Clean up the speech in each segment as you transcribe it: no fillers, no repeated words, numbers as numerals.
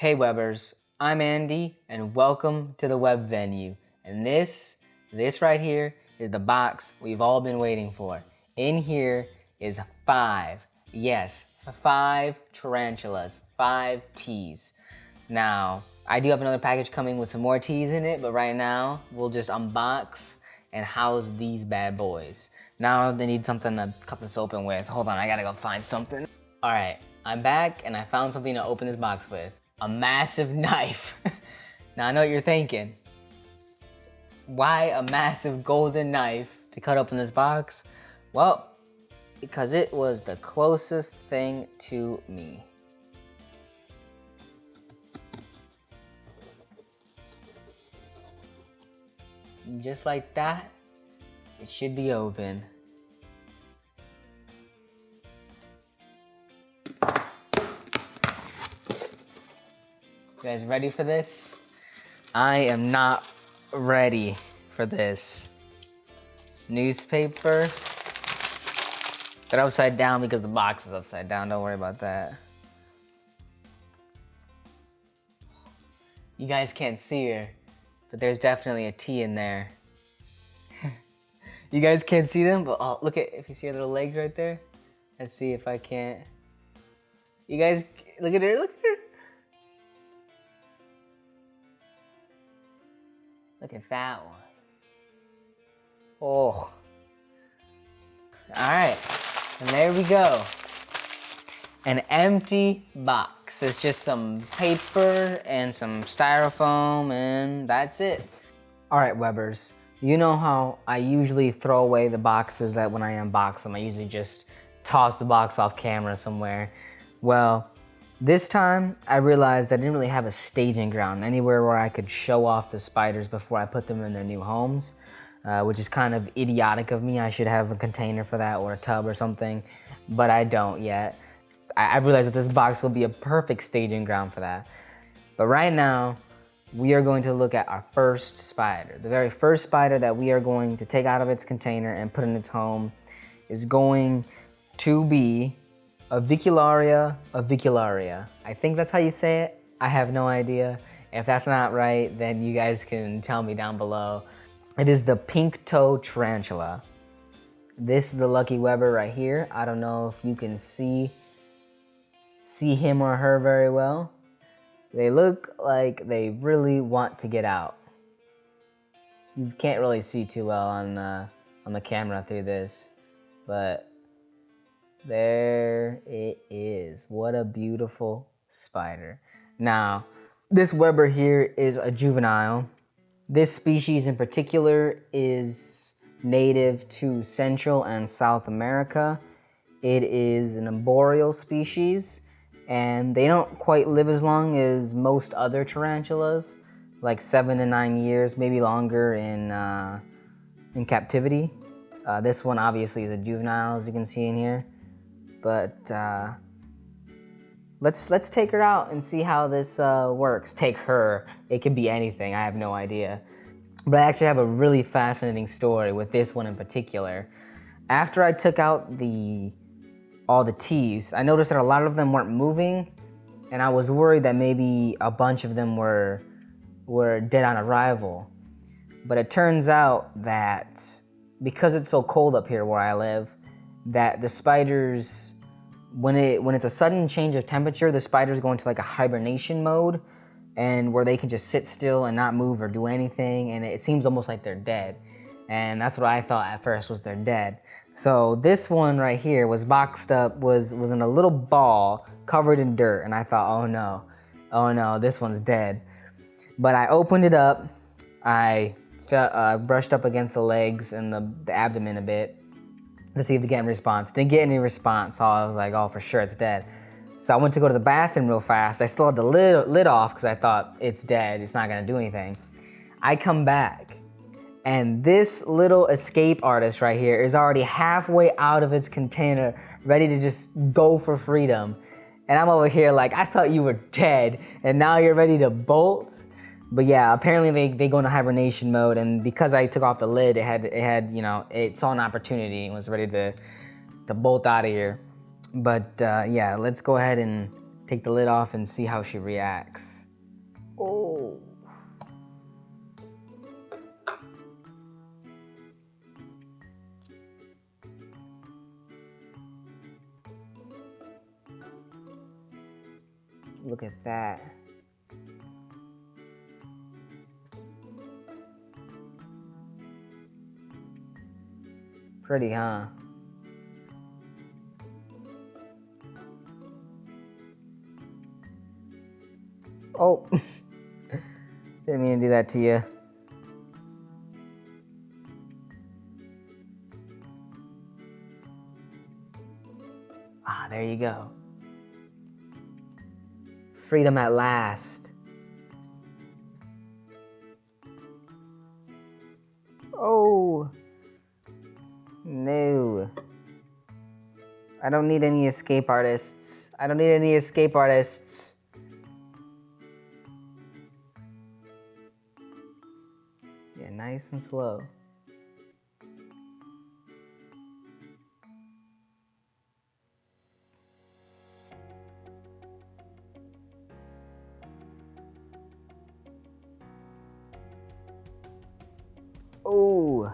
Hey Webbers, I'm Andy and welcome to the Web Venue. And this right here is the box we've all been waiting for. In here is 5 tarantulas, 5 T's. Now, I do have another package coming with some more T's in it, but right now we'll just unbox and house these bad boys. Now they need something to cut this open with. Hold on, I gotta go find something. All right, I'm back and I found something to open this box with. A massive knife. Now I know what you're thinking. Why a massive golden knife to cut open this box? Well, because it was the closest thing to me. Just like that, it should be open. You guys ready for this? I am not ready for this. Newspaper. They're upside down because the box is upside down. Don't worry about that. You guys can't see her, but there's definitely a T in there. You guys can't see them, but oh, look at, if you see her little legs right there. Let's see if I can't. You guys, look at her, look at her. Look at that one. Oh. All right, and there we go. An empty box. It's just some paper and some styrofoam, and that's it. All right, Webbers. You know how I usually throw away the boxes that when I unbox them, I usually just toss the box off camera somewhere. Well, this time, I realized I didn't really have a staging ground, anywhere where I could show off the spiders before I put them in their new homes, which is kind of idiotic of me. I should have a container for that or a tub or something, but I don't yet. I realized that this box will be a perfect staging ground for that. But right now, we are going to look at our first spider. The very first spider that we are going to take out of its container and put in its home is going to be Avicularia avicularia. I think that's how you say it. I have no idea. If that's not right, then you guys can tell me down below. It is the pink toe tarantula. This is the lucky Webber right here. I don't know if you can see him or her very well. They look like they really want to get out. You can't really see too well on the camera through this, but there it is. What a beautiful spider. Now, this Webber here is a juvenile. This species in particular is native to Central and South America. It is an arboreal species, and they don't quite live as long as most other tarantulas, like 7 to 9 years, maybe longer in captivity. This one obviously is a juvenile, as you can see in here. But let's take her out and see how this works. Take her. It could be anything. I have no idea. But I actually have a really fascinating story with this one in particular. After I took out all the T's, I noticed that a lot of them weren't moving, and I was worried that maybe a bunch of them were dead on arrival. But it turns out that because it's so cold up here where I live, that the spiders, when it's a sudden change of temperature, the spiders go into like a hibernation mode, and where they can just sit still and not move or do anything, and it seems almost like they're dead. And that's what I thought at first, was they're dead. So this one right here was boxed up, was in a little ball covered in dirt, and I thought, oh no, this one's dead. But I opened it up, I brushed up against the legs and the abdomen a bit to see if they get any response. Didn't get any response, so I was like, oh, for sure it's dead. So I went to go to the bathroom real fast. I still had the lid off because I thought it's dead, it's not gonna do anything. I come back, and this little escape artist right here is already halfway out of its container, ready to just go for freedom. And I'm over here like, I thought you were dead, and now you're ready to bolt? But yeah, apparently they go into hibernation mode, and because I took off the lid, it had you know, it saw an opportunity and was ready to bolt out of here. But yeah, let's go ahead and take the lid off and see how she reacts. Oh. Look at that. Pretty, huh? Oh, didn't mean to do that to you. Ah, there you go. Freedom at last. Oh, no. I don't need any escape artists. I don't need any escape artists. Yeah, nice and slow. Oh.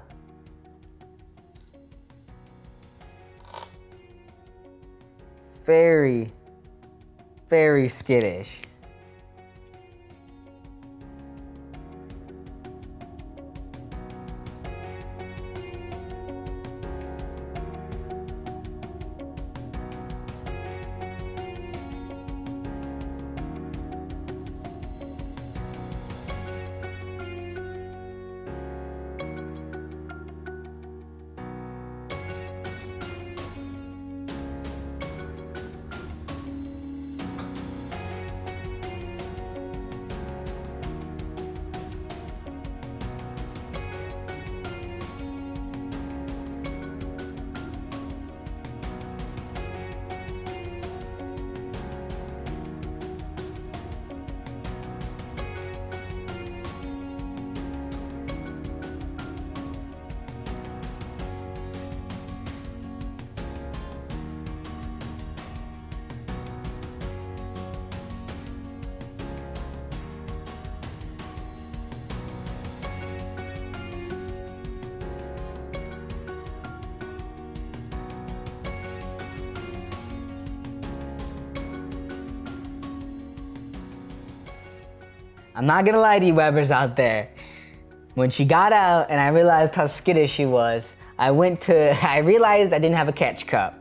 Very, very skittish. I'm not gonna lie to you webbers out there. When she got out and I realized how skittish she was, I realized I didn't have a catch cup.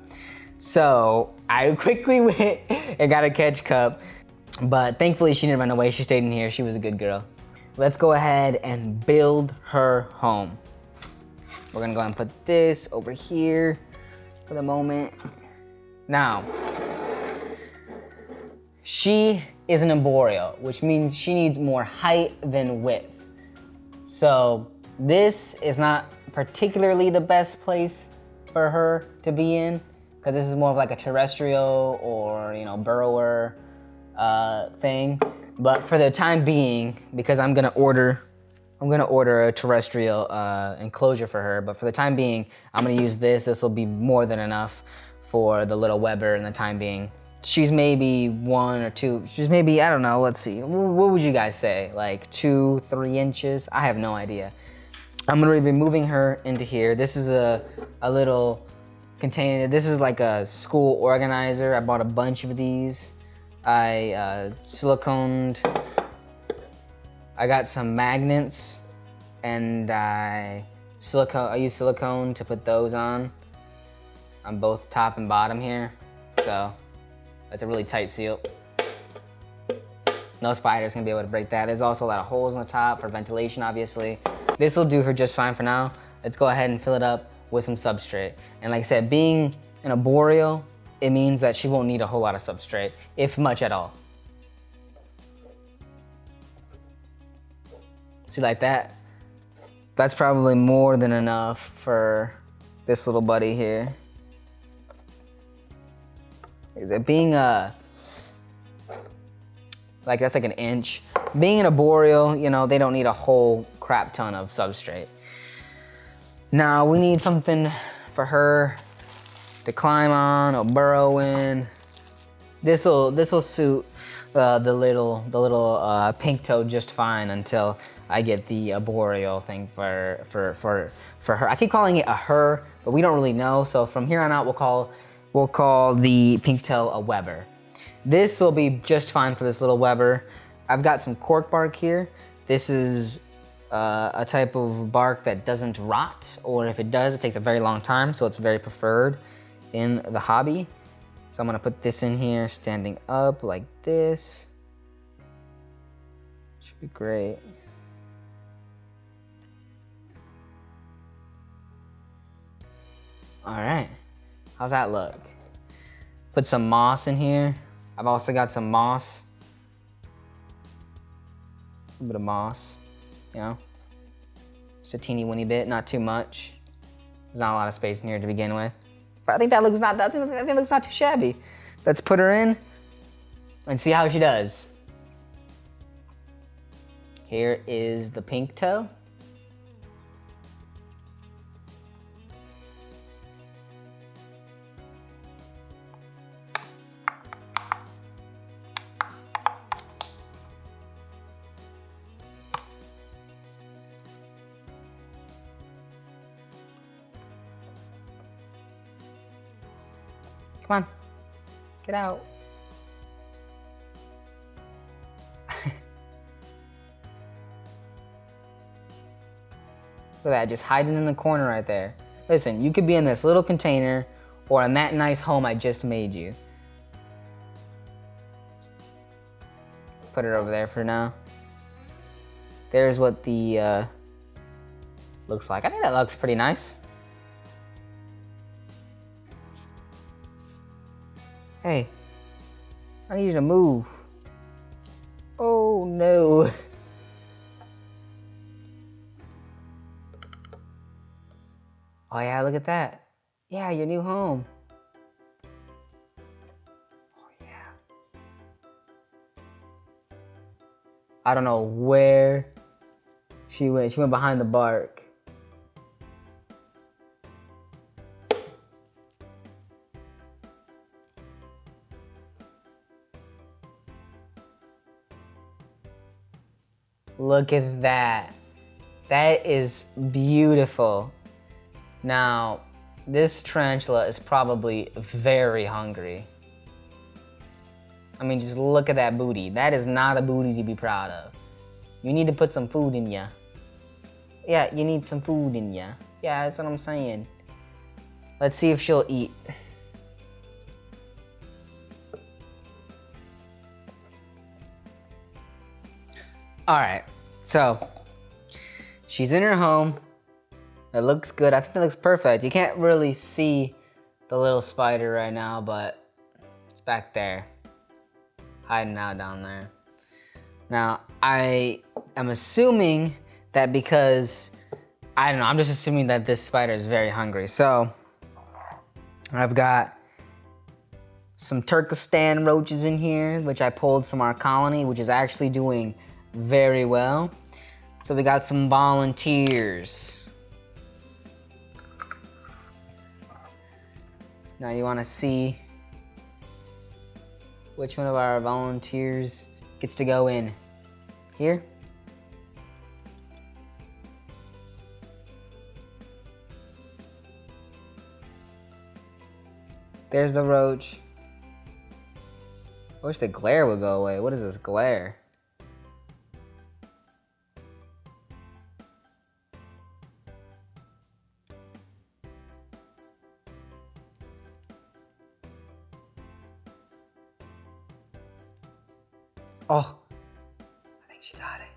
So I quickly went and got a catch cup, but thankfully she didn't run away. She stayed in here. She was a good girl. Let's go ahead and build her home. We're gonna go ahead and put this over here for the moment. Now, she is an arboreal, which means she needs more height than width. So this is not particularly the best place for her to be in, because this is more of like a terrestrial or, you know, burrower thing. But for the time being, because I'm gonna order a terrestrial enclosure for her, but for the time being, I'm gonna use this. This will be more than enough for the little webber in the time being. She's maybe 1 or 2, she's maybe, I don't know, let's see. What would you guys say? Like 2, 3 inches? I have no idea. I'm gonna be moving her into here. This is a little container. This is like a school organizer. I bought a bunch of these. I siliconed. I got some magnets and I use silicone to put those on both top and bottom here. So that's a really tight seal. No spider's gonna be able to break that. There's also a lot of holes on the top for ventilation, obviously. This will do her just fine for now. Let's go ahead and fill it up with some substrate. And like I said, being an arboreal, it means that she won't need a whole lot of substrate, if much at all. See, like that? That's probably more than enough for this little buddy here. Is it being that's like an inch. Being an arboreal, you know, they don't need a whole crap ton of substrate. Now we need something for her to climb on or burrow in. This'll suit the little pink toad just fine until I get the arboreal thing for her. I keep calling it a her, but we don't really know. So from here on out, we'll call the pink tail a Weber. This will be just fine for this little Weber. I've got some cork bark here. This is a type of bark that doesn't rot, or if it does, it takes a very long time, so it's very preferred in the hobby. So I'm gonna put this in here, standing up like this. Should be great. All right, how's that look? Put some moss in here. I've also got some moss. A bit of moss, you know? Just a teeny weeny bit, not too much. There's not a lot of space in here to begin with. But I think that looks not too shabby. Let's put her in and see how she does. Here is the pink toe. Come on, get out. Look at that, just hiding in the corner right there. Listen, you could be in this little container or in that nice home I just made you. Put it over there for now. There's what the looks like. I think that looks pretty nice. Hey, I need you to move. Oh no. Oh yeah, look at that. Yeah, your new home. Oh yeah. I don't know where she went. She went behind the bark. Look at that. That is beautiful. Now, this tarantula is probably very hungry. I mean, just look at that booty. That is not a booty to be proud of. You need to put some food in ya. Yeah, you need some food in ya. Yeah, that's what I'm saying. Let's see if she'll eat. All right, so she's in her home. It looks good. I think it looks perfect. You can't really see the little spider right now, but it's back there, hiding out down there. Now, I am assuming that because, I don't know, I'm just assuming that this spider is very hungry. So I've got some Turkestan roaches in here, which I pulled from our colony, which is actually doing very well. So we got some volunteers. Now you want to see which one of our volunteers gets to go in here. There's the roach. I wish the glare would go away. What is this glare? Oh, I think she got it.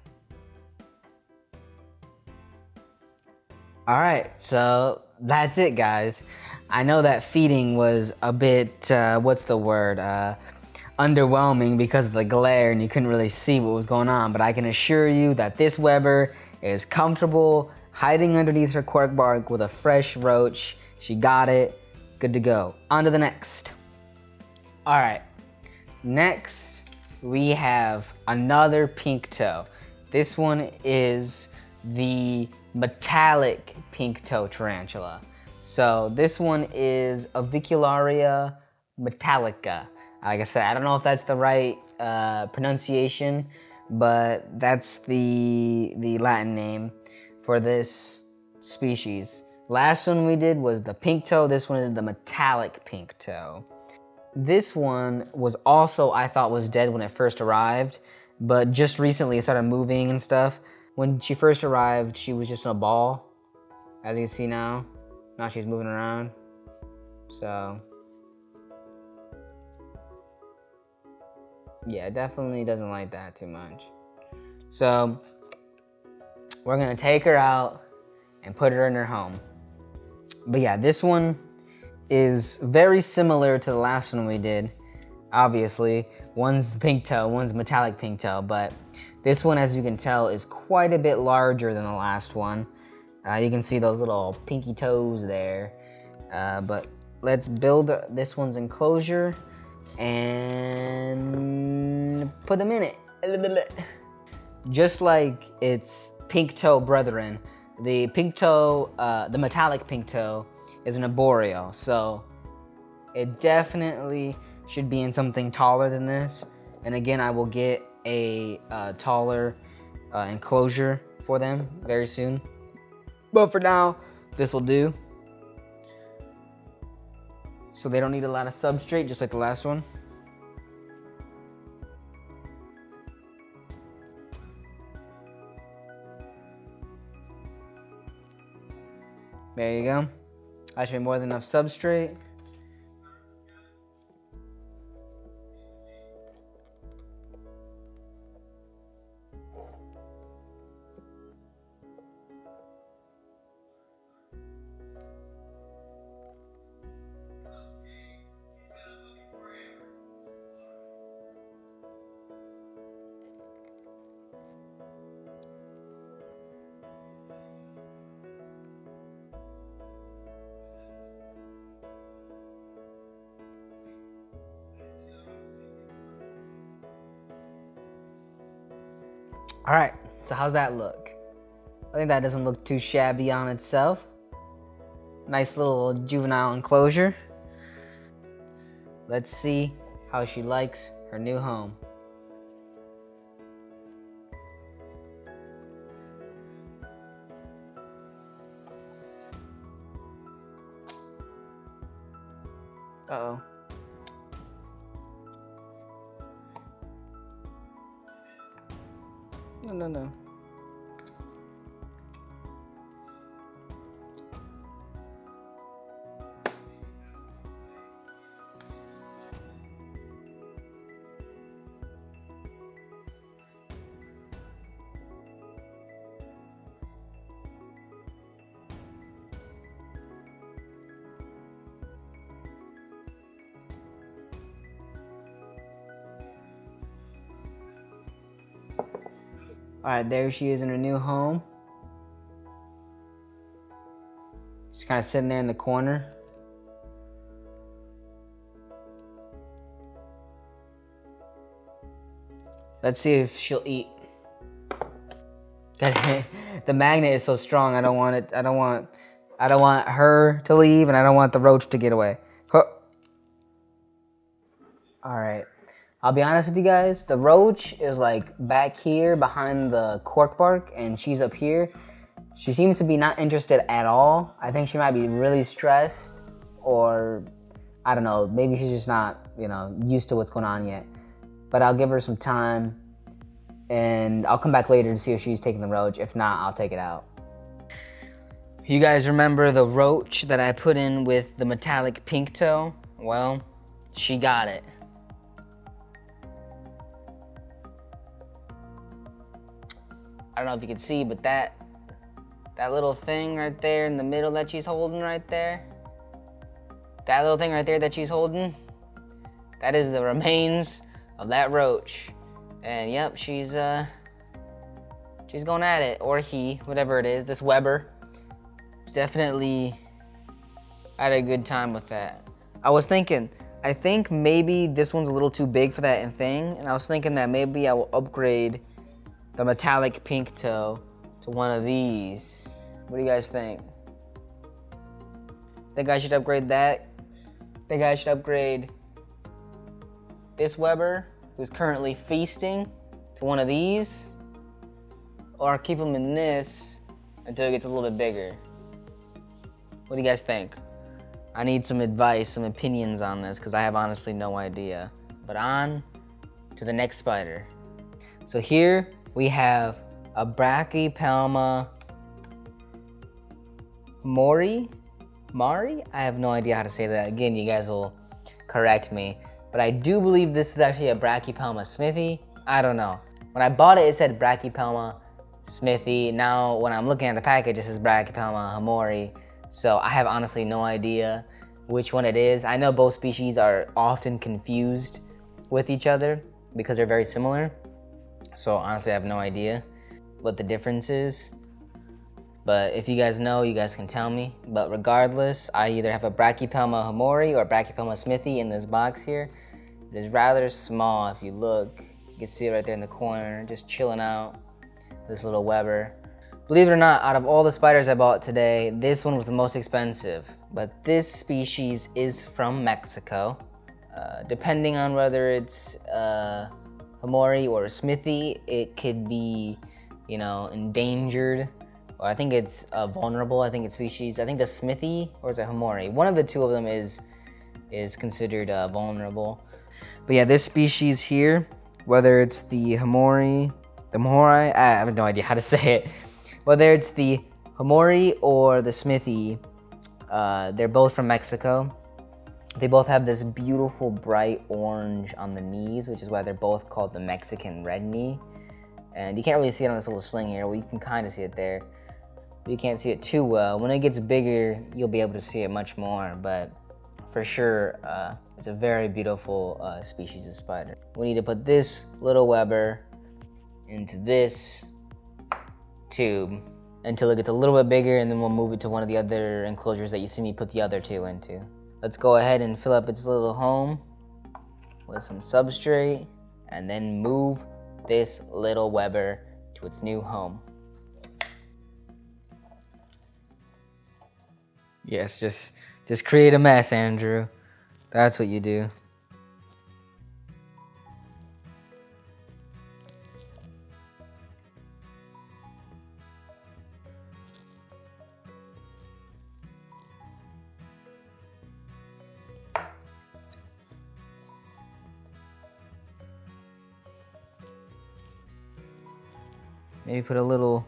All right, so that's it, guys. I know that feeding was a bit, what's the word? Underwhelming because of the glare and you couldn't really see what was going on, but I can assure you that this Weber is comfortable hiding underneath her cork bark with a fresh roach. She got it, good to go. On to the next. All right, next we have another pink toe. This one is the metallic pink toe tarantula. So this one is Avicularia metallica. Like I said, I don't know if that's the right pronunciation, but that's the Latin name for this species. Last one we did was the pink toe. This one is the metallic pink toe. This one was also, I thought, was dead when it first arrived, but just recently it started moving and stuff. When she first arrived, she was just in a ball, as you can see now. Now she's moving around. So, yeah, it definitely doesn't like that too much. So, we're gonna take her out and put her in her home. But yeah, this one is very similar to the last one we did. Obviously, one's pink toe, one's metallic pink toe, but this one, as you can tell, is quite a bit larger than the last one. You can see those little pinky toes there. But let's build this one's enclosure and put them in it. Just like its pink toe brethren, the pink toe, the metallic pink toe, is an arboreal, so it definitely should be in something taller than this. And again, I will get a taller enclosure for them very soon. But for now, this will do. So they don't need a lot of substrate, just like the last one. There you go. That should be more than enough substrate. All right, so how's that look? I think that doesn't look too shabby on itself. Nice little juvenile enclosure. Let's see how she likes her new home. Uh-oh. No. All right, there she is in her new home. Just kind of sitting there in the corner. Let's see if she'll eat. The magnet is so strong. I don't want it. I don't want her to leave, and I don't want the roach to get away. Huh. All right. I'll be honest with you guys, the roach is like back here behind the cork bark, and she's up here. She seems to be not interested at all. I think she might be really stressed, or I don't know, maybe she's just not, used to what's going on yet. But I'll give her some time, and I'll come back later to see if she's taking the roach. If not, I'll take it out. You guys remember the roach that I put in with the metallic pink toe? Well, she got it. I don't know if you can see, but that little thing right there in the middle that she's holding right there, that little thing right there that she's holding, that is the remains of that roach. And yep, she's going at it, or he, whatever it is, this Weber, definitely had a good time with that. I think maybe this one's a little too big for that thing, and I was thinking that maybe I will upgrade the metallic pink toe to one of these. What do you guys think? Think I should upgrade that? Think I should upgrade this Weber, who's currently feasting, to one of these, or keep him in this until it gets a little bit bigger? What do you guys think? I need some advice, some opinions on this, because I have honestly no idea. But on to the next spider. So here we have a Brachypelma Mari? I have no idea how to say that. Again, you guys will correct me. But I do believe this is actually a Brachypelma Smithy. I don't know. When I bought it, it said Brachypelma Smithy. Now, when I'm looking at the package, it says Brachypelma Hamori. So I have honestly no idea which one it is. I know both species are often confused with each other because they're very similar. So honestly, I have no idea what the difference is. But if you guys know, you guys can tell me. But regardless, I either have a Brachypelma Hamori or Brachypelma Smithy in this box here. It is rather small if you look. You can see it right there in the corner, just chilling out. This little Weber. Believe it or not, out of all the spiders I bought today, this one was the most expensive. But this species is from Mexico. Depending on whether it's Hamori or Smithy, it could be, you know, endangered. Or I think it's vulnerable. I think it's species. I think the Smithy, or is it Hamori? One of the two of them is considered vulnerable. But yeah, this species here, whether it's the Hamori, I have no idea how to say it. Whether it's the Hamori or the Smithy, they're both from Mexico. They both have this beautiful bright orange on the knees, which is why they're both called the Mexican red knee. And you can't really see it on this little sling here. Well, you can kind of see it there. But you can't see it too well. When it gets bigger, you'll be able to see it much more. But for sure, it's a very beautiful species of spider. We need to put this little Weber into this tube until it gets a little bit bigger, and then we'll move it to one of the other enclosures that you see me put the other two into. Let's go ahead and fill up its little home with some substrate and then move this little Weber to its new home. Yes, just create a mess, Andrew. That's what you do. Maybe put a little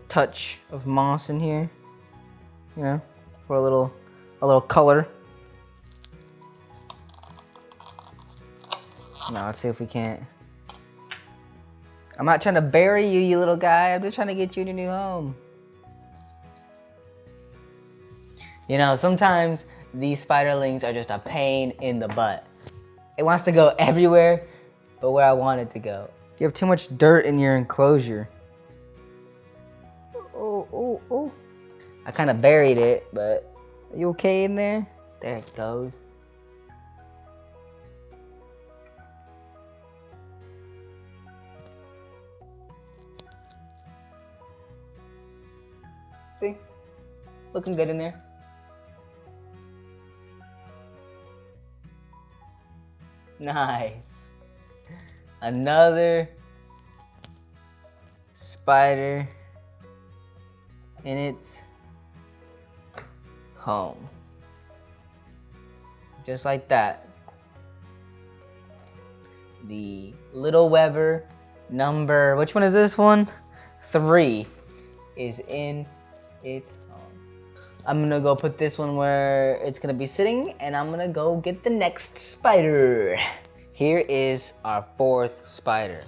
touch of moss in here, you know, for a little color. Now let's see if we can't. I'm not trying to bury you, you little guy. I'm just trying to get you in a new home. You know, sometimes these spiderlings are just a pain in the butt. It wants to go everywhere, but where I want it to go. You have too much dirt in your enclosure. Oh. I kind of buried it, but are you okay in there? There it goes. See? Looking good in there. Nice. Another spider in its home. Just like that. The little Weber number, which one is this one? 3 is in its home. I'm gonna go put this one where it's gonna be sitting, and I'm gonna go get the next spider. Here is our 4th spider.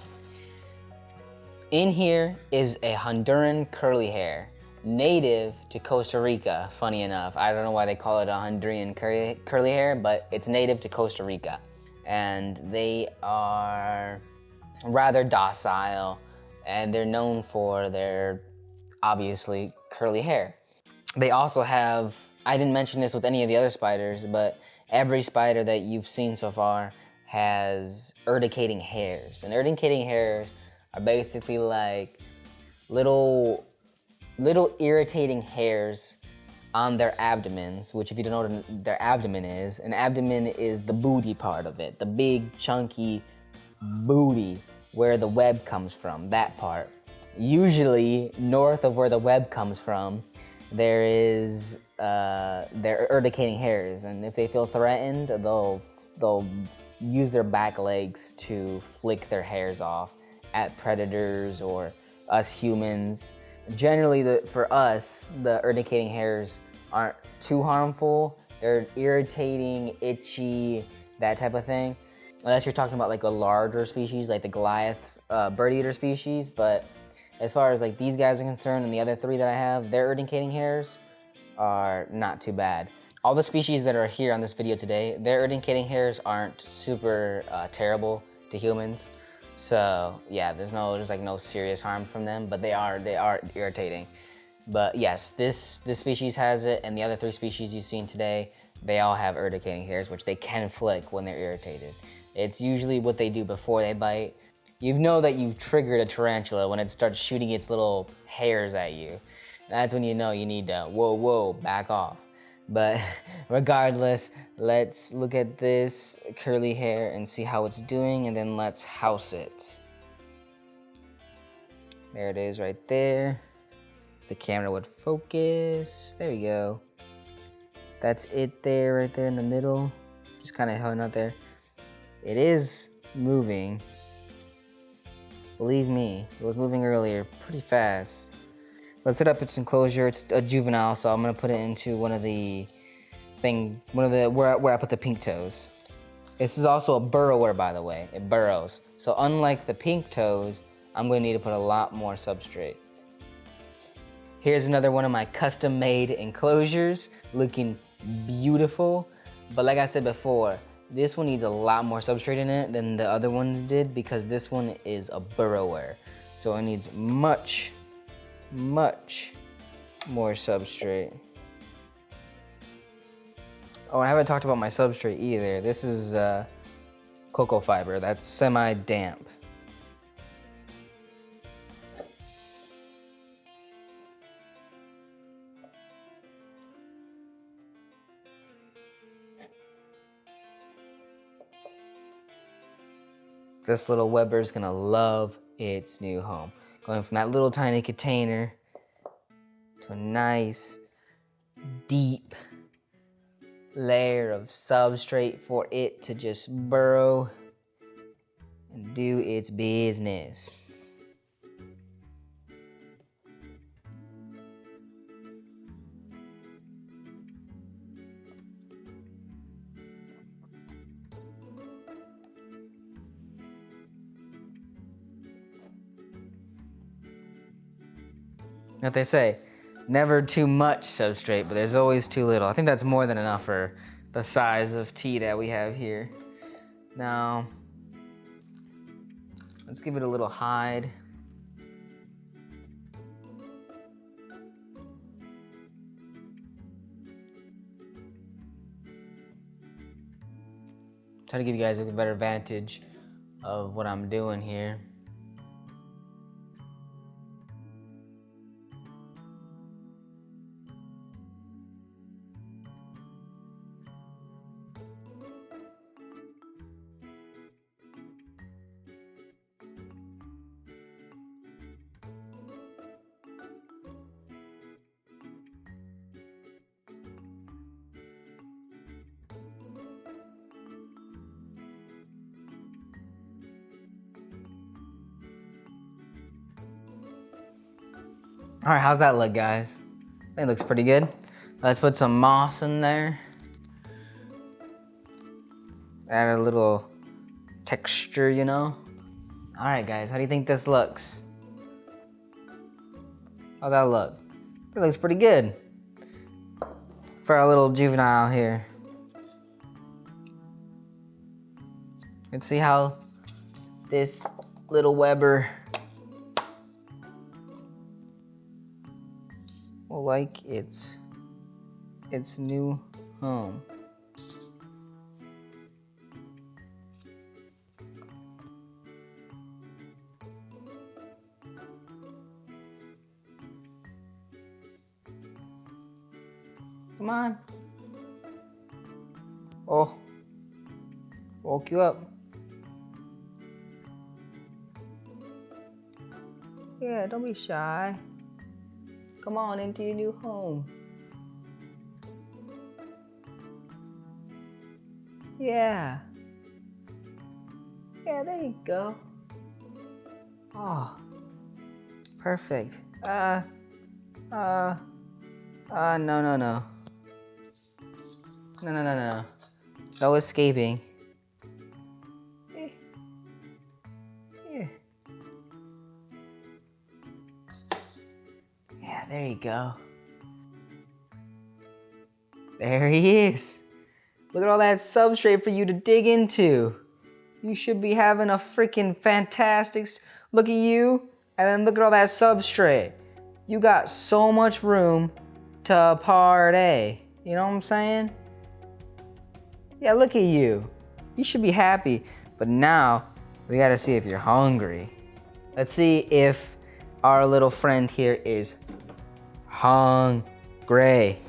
In here is a Honduran curly hair, native to Costa Rica, funny enough. I don't know why they call it a Honduran curly hair, but it's native to Costa Rica. And they are rather docile, and they're known for their, obviously, curly hair. They also have, I didn't mention this with any of the other spiders, but every spider that you've seen so far has urticating hairs. And urticating hairs are basically like little irritating hairs on their abdomens, which if you don't know what their abdomen is, an abdomen is the booty part of it, the big chunky booty where the web comes from, that part. Usually north of where the web comes from, there is their urticating hairs, and if they feel threatened, they'll use their back legs to flick their hairs off at predators or us humans. Generally, for us, the urticating hairs aren't too harmful. They're irritating, itchy, that type of thing. Unless you're talking about like a larger species, like the Goliath's bird eater species. But as far as like these guys are concerned and the other three that I have, their urticating hairs are not too bad. All the species that are here on this video today, their urticating hairs aren't super terrible to humans. So yeah, there's like no serious harm from them, but they are irritating. But yes, this species has it, and the other three species you've seen today, they all have urticating hairs, which they can flick when they're irritated. It's usually what they do before they bite. You know that you've triggered a tarantula when it starts shooting its little hairs at you. That's when you know you need to, whoa, back off. But regardless, let's look at this curly hair and see how it's doing, and then let's house it. There it is right there. If the camera would focus, there we go. That's it there, right there in the middle. Just kind of held out there. It is moving. Believe me, it was moving earlier pretty fast. Let's set up its enclosure. It's a juvenile, so I'm gonna put it into where I put the pink toes. This is also a burrower, by the way. It burrows. So unlike the pink toes, I'm gonna need to put a lot more substrate. Here's another one of my custom-made enclosures, looking beautiful. But like I said before, this one needs a lot more substrate in it than the other ones did, because this one is a burrower. So it needs much more substrate. Oh, I haven't talked about my substrate either. This is cocoa fiber. That's semi-damp. This little Weber is gonna love its new home. Going from that little tiny container to a nice, deep layer of substrate for it to just burrow and do its business. What they say, never too much substrate, but there's always too little. I think that's more than enough for the size of tea that we have here. Now, let's give it a little hide. Try to give you guys a better vantage of what I'm doing here. All right, how's that look, guys? I think it looks pretty good. Let's put some moss in there. Add a little texture, you know? All right, guys, how do you think this looks? How's that look? It looks pretty good for our little juvenile here. Let's see how this little Weber will like its new home. Come on. Oh, woke you up. Yeah, don't be shy. Come on into your new home. Yeah. Yeah, there you go. Oh, perfect. No, no, no. No. No escaping. Yeah. Yeah, there you go. There he is. Look at all that substrate for you to dig into. You should be having a freaking fantastic... Look at you, and then look at all that substrate. You got so much room to party. You know what I'm saying? Yeah, look at you. You should be happy. But now, we gotta see if you're hungry. Let's see if our little friend here is hungry.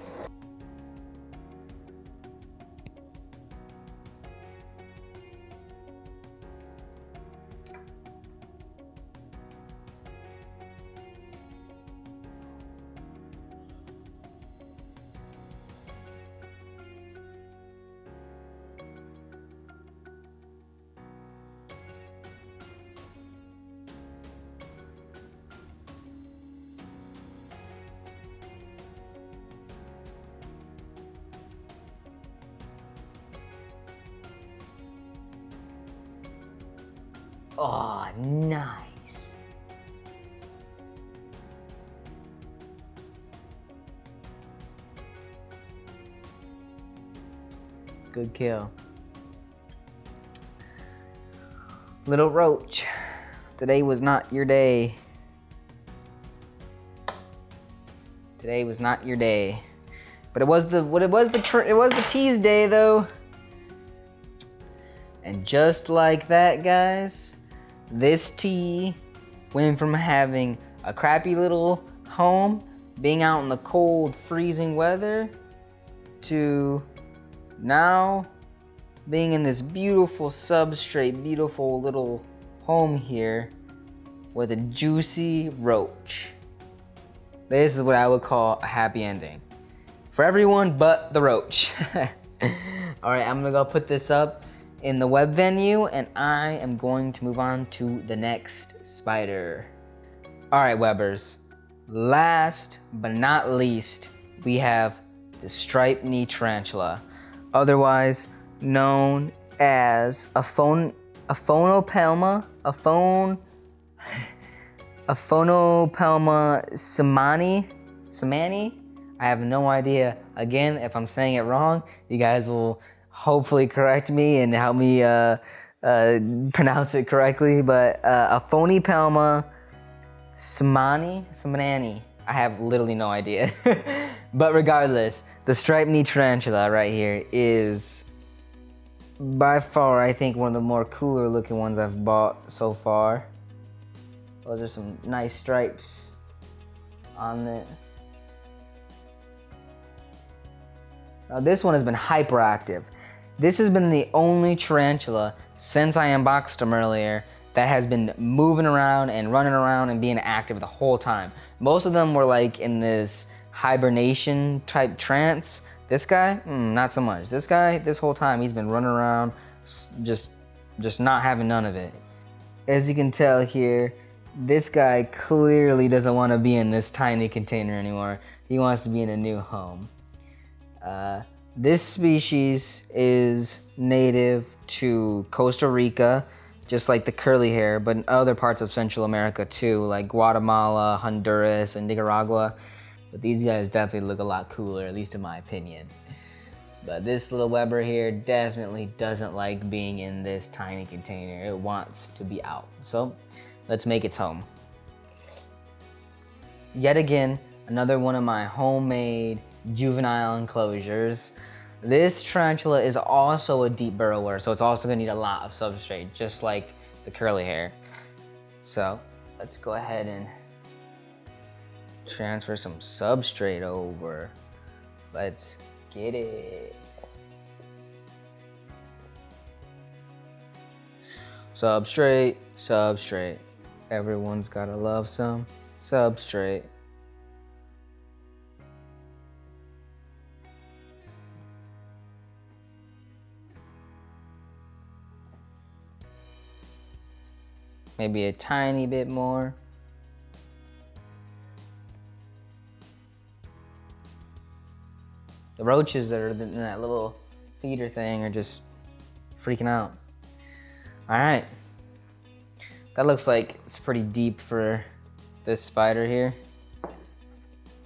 Oh, nice. Good kill. Little roach, today was not your day. Today was not your day. But it was the tease day though. And just like that, guys, this tea went from having a crappy little home, being out in the cold, freezing weather, to now being in this beautiful substrate, beautiful little home here with a juicy roach. This is what I would call a happy ending. For everyone but the roach. All right, I'm gonna go put this up in the web venue and I am going to move on to the next spider. All right, webbers. Last but not least, we have the striped knee tarantula, otherwise known as a phonopelma samani. I have no idea. Again, if I'm saying it wrong, you guys will hopefully correct me and help me pronounce it correctly. But a phonopelma samani. I have literally no idea. But regardless, the striped knee tarantula right here is by far, I think, one of the more cooler looking ones I've bought so far. Those are some nice stripes on it. Now this one has been hyperactive. This has been the only tarantula since I unboxed them earlier that has been moving around and running around and being active the whole time. Most of them were like in this hibernation type trance. This guy, not so much. This guy, this whole time, he's been running around, just not having none of it. As you can tell here, this guy clearly doesn't want to be in this tiny container anymore. He wants to be in a new home. This species is native to Costa Rica, just like the curly hair, but in other parts of Central America too, like Guatemala, Honduras, and Nicaragua. But these guys definitely look a lot cooler, at least in my opinion. But this little Weber here definitely doesn't like being in this tiny container. It wants to be out. So let's make its home. Yet again, another one of my homemade juvenile enclosures. This tarantula is also a deep burrower, so it's also gonna need a lot of substrate, just like the curly hair. So let's go ahead and transfer some substrate over. Let's Get it. Substrate, substrate. Everyone's gotta love some substrate. Maybe a tiny bit more. The roaches that are in that little feeder thing are just freaking out. All right. That looks like it's pretty deep for this spider here.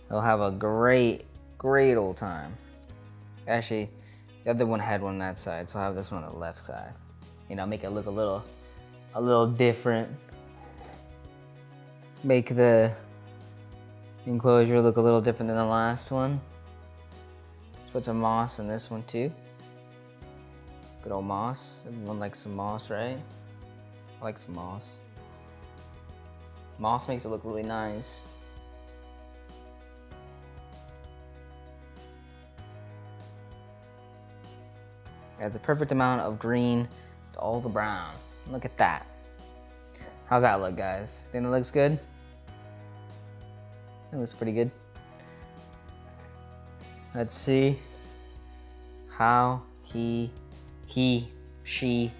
He'll have a great old time. Actually, the other one had one on that side, so I'll have this one on the left side. You know, make it look a little different. Make the enclosure look a little different than the last one. Let's put some moss in this one too. Good old moss. Everyone likes some moss, right? I like some moss. Moss makes it look really nice. Adds a perfect amount of green to all the brown. Look at that. How's that look, guys? Think it looks good? It looks pretty good. Let's see how she,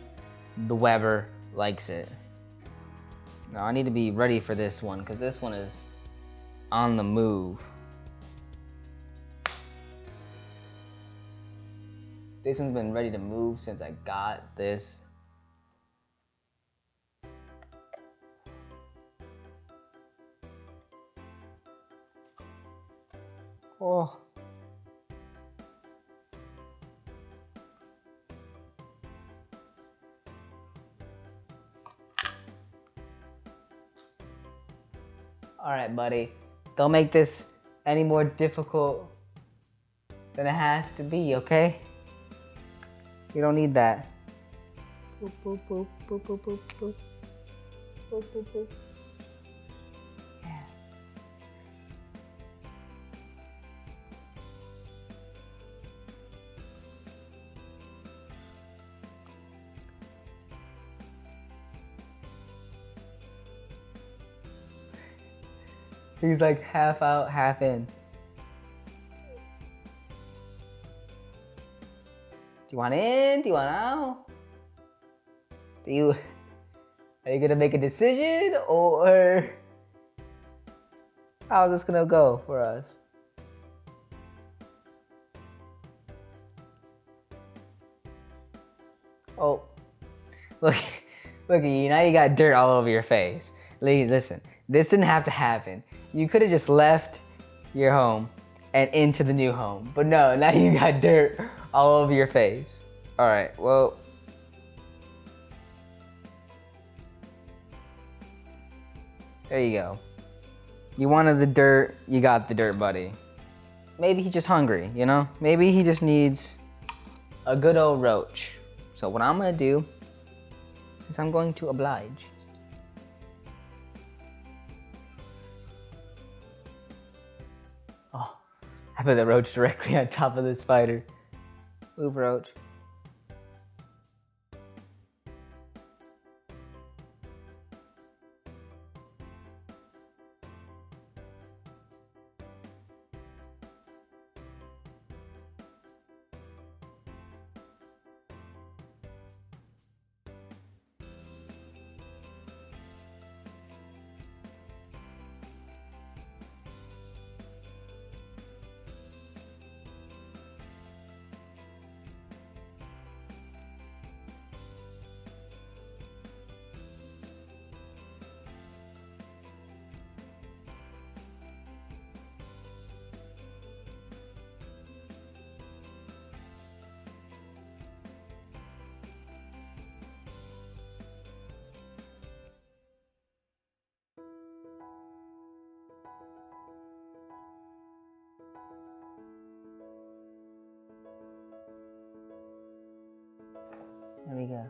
the Weber likes it. Now I need to be ready for this one because this one is on the move. This one's been ready to move since I got this. Oh. All right, buddy. Don't make this any more difficult than it has to be, okay? You don't need that. Boop, boop, boop, boop, boop, boop, boop. Boop, boop, boop. Yeah. He's like half out, half in. Do you want in? Do you want out? Are you gonna make a decision or how's this gonna go for us? Oh, look at you, now you got dirt all over your face. Ladies, listen, this didn't have to happen. You could have just left your home and into the new home, but no, now you got dirt all over your face. All right, well, there you go. You wanted the dirt, you got the dirt, buddy. Maybe he's just hungry, you know? Maybe he just needs a good old roach. So what I'm gonna do is I'm going to oblige. Oh, I put the roach directly on top of the spider. Move, roach. There we go.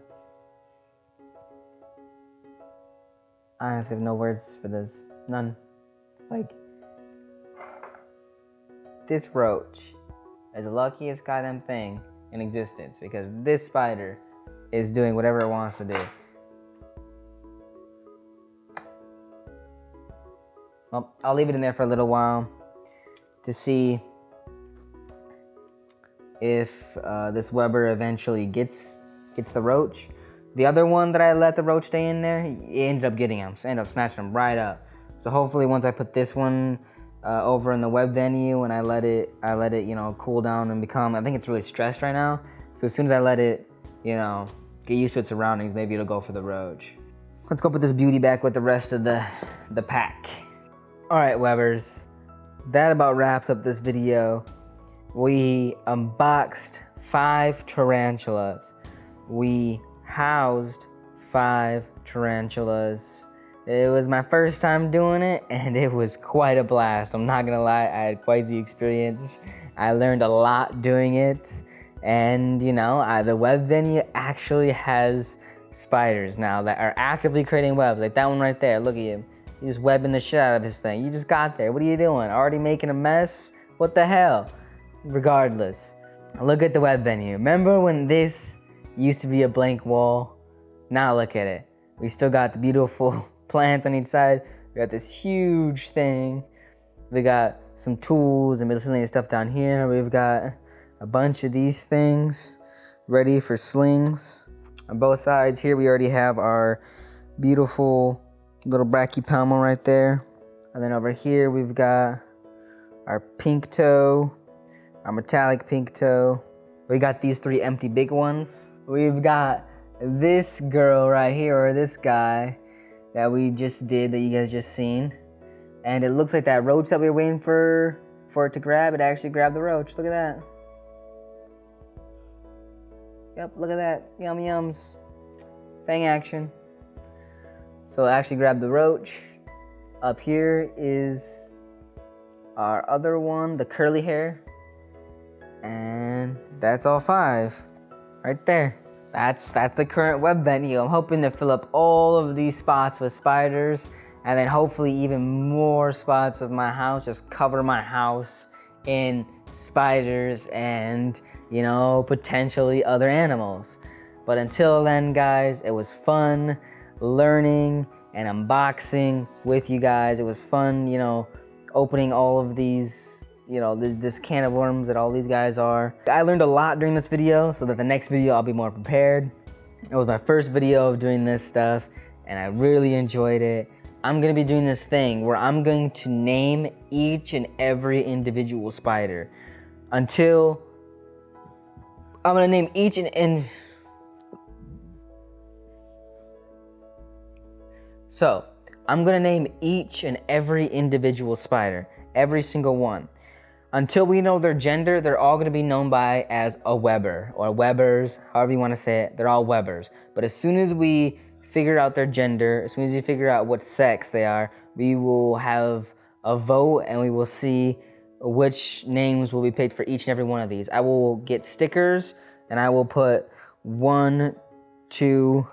I honestly have no words for this. None. Like, this roach is the luckiest goddamn thing in existence, because this spider is doing whatever it wants to do. Well, I'll leave it in there for a little while to see if this Weber eventually gets the roach. The other one that I let the roach stay in there, it ended up getting him. So I ended up snatching him right up. So hopefully once I put this one over in the web venue and I let it, cool down and become, I think it's really stressed right now. So as soon as I let it, get used to its surroundings, maybe it'll go for the roach. Let's go put this beauty back with the rest of the pack. All right, Webers, that about wraps up this video. We unboxed 5 tarantulas. We housed 5 tarantulas. It was my first time doing it, and it was quite a blast. I'm not gonna lie, I had quite the experience. I learned a lot doing it, and the web venue actually has spiders now that are actively creating webs. Like that one right there, look at him. He's just webbing the shit out of his thing. You just got there, what are you doing? Already making a mess? What the hell? Regardless, look at the web venue. Remember when this used to be a blank wall? Now look at it. We still got the beautiful plants on each side. We got this huge thing. We got some tools and miscellaneous stuff down here. We've got a bunch of these things ready for slings. On both sides here, we already have our beautiful little Brachypelma right there. And then over here, we've got our pink toe, our metallic pink toe. We got these 3 empty big ones. We've got this girl right here, or this guy that we just did, that you guys just seen. And it looks like that roach that we were waiting for it to grab, it actually grabbed the roach. Look at that. Yep, look at that. Yum yums. Fang action. So it actually grabbed the roach. Up here is our other one, the curly hair. And that's all 5 right there. That's the current web venue. I'm hoping to fill up all of these spots with spiders, and then hopefully even more spots of my house, just cover my house in spiders and, potentially other animals. But until then, guys, it was fun learning and unboxing with you guys. It was fun, opening all of these, this can of worms that all these guys are. I learned a lot during this video, so that the next video I'll be more prepared. It was my first video of doing this stuff, and I really enjoyed it. I'm gonna be doing this thing where I'm going to name each and every individual spider until I'm gonna name each So I'm gonna name each and every individual spider, every single one. Until we know their gender, they're all gonna be known by as a Weber, or Webers, however you wanna say it, they're all Webers. But as soon as we figure out their gender, as soon as we figure out what sex they are, we will have a vote and we will see which names will be picked for each and every one of these. I will get stickers and I will put 1, 2,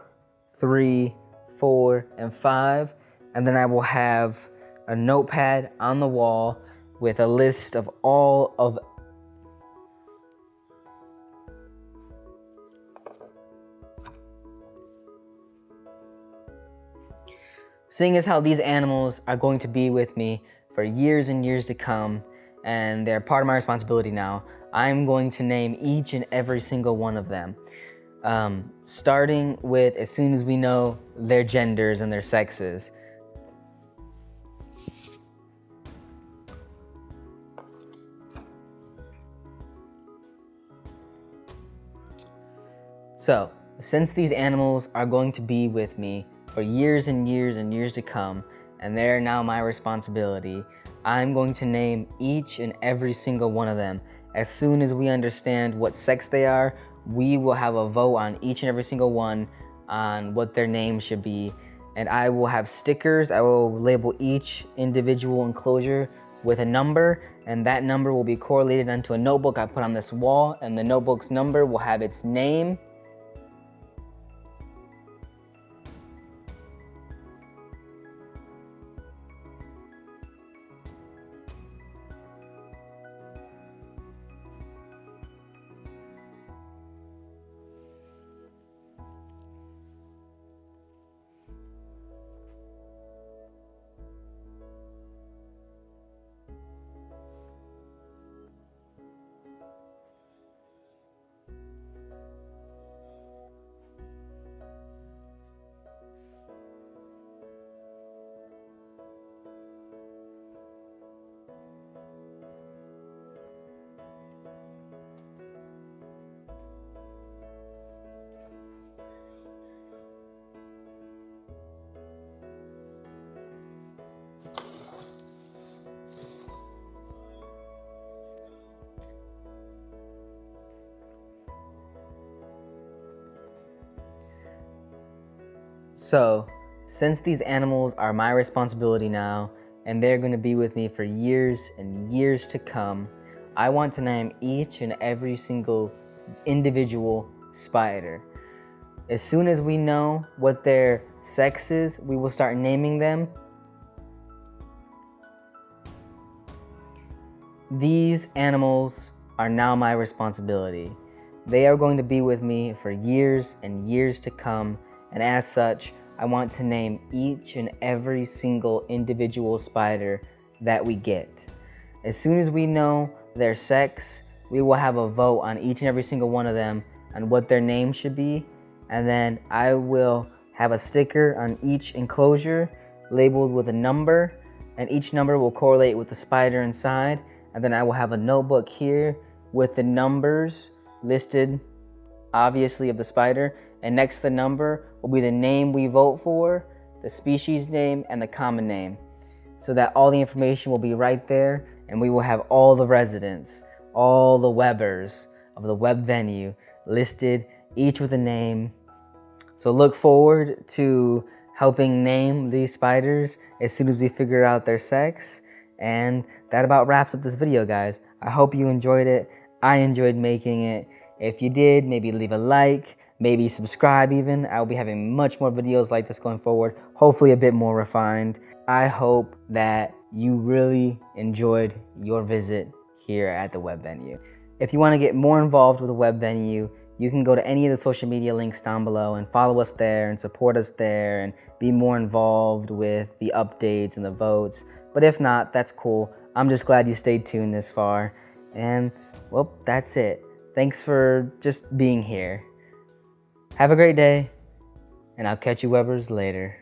3, 4, and 5, and then I will have a notepad on the wall with a list of all of seeing as how these animals are going to be with me for years and years to come, and they're part of my responsibility now, I'm going to name each and every single one of them. Starting with as soon as we know their genders and their sexes. So, since these animals are going to be with me for years and years and years to come, and they're now my responsibility, I'm going to name each and every single one of them. As soon as we understand what sex they are, we will have a vote on each and every single one on what their name should be. And I will have stickers. I will label each individual enclosure with a number, and that number will be correlated onto a notebook I put on this wall, and the notebook's number will have its name, So, since these animals are my responsibility now, and they're going to be with me for years and years to come, I want to name each and every single individual spider. As soon as we know what their sex is, we will start naming them. These animals are now my responsibility. They are going to be with me for years and years to come, and as such, I want to name each and every single individual spider that we get. As soon as we know their sex, we will have a vote on each and every single one of them on what their name should be, and then I will have a sticker on each enclosure labeled with a number, and each number will correlate with the spider inside, and then I will have a notebook here with the numbers listed, obviously, of the spider, and next to the number will be the name we vote for, the species name, and the common name, so that all the information will be right there, and we will have all the residents, all the Webbers of the web venue listed, each with a name. So look forward to helping name these spiders as soon as we figure out their sex. And that about wraps up this video, guys. I hope you enjoyed it. I enjoyed making it. If you did, maybe leave a like, maybe subscribe even. I'll be having much more videos like this going forward, hopefully a bit more refined. I hope that you really enjoyed your visit here at the web venue. If you want to get more involved with the web venue, you can go to any of the social media links down below and follow us there and support us there and be more involved with the updates and the votes. But if not, that's cool. I'm just glad you stayed tuned this far. And, well, that's it. Thanks for just being here. Have a great day, and I'll catch you Webbers later.